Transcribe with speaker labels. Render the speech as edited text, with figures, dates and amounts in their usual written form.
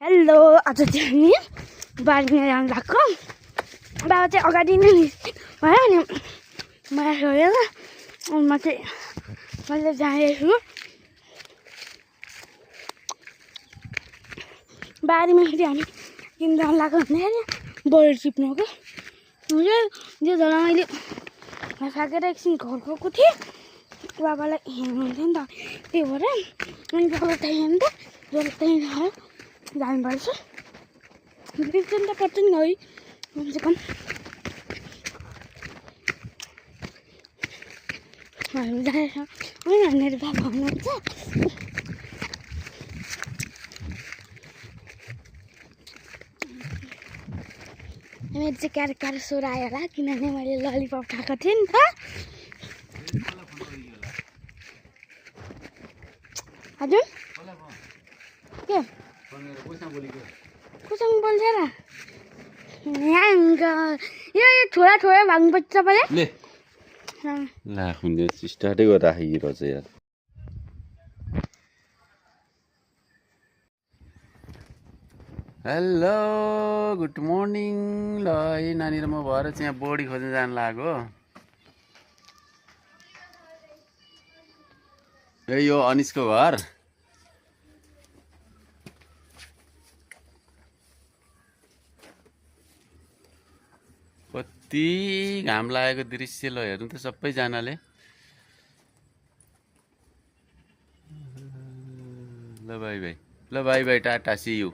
Speaker 1: hello आज चाहिँ हामी बारीमा जानु भएको बाबा चाहिँ अगाडि नै भयो अनि मलाई छोडेर म चाहिँ मैले जाँदैछु बारीमा फेरि हामी किन जानु लाग्यो भन्दाखेरि बोर्ड टिप्नुको त्यो झोला मैले फ्याँकेर एकछिन घर गएको थिएँ बाबालाई हेर्नुहुन्थ्यो नि त त्यही भएर अनि बाबा त्यहीँ हेर्नु त झोला त्यहीँ खायो जानुपर्छ बिर्सन त पर्छ नि है कमसेकम हामी जाँदैछ अनि हामीहरू बाबा हुनुहुन्छ मेरो चाहिँ क्यारो क्यारो स्वर आयो होला किनभने मैले ललिपप खाएको थिएँ नि त हजुर के कोसँग बोल्छ र यो छोरा छोरा भाग्नुपर्छ तपाईँले
Speaker 2: लाख हुन्छ स्टार्टै गरेर राखिरो छ यार हेलो गुड मर्निङ ल है नानी र म भएर चाहिँ यहाँ बोडी खोज्न जानु लाग्यो ए यो अनिसको घर कति घाम लागेको दृश्य ल हेर्नु त सबैजनाले ल bye bye tata see you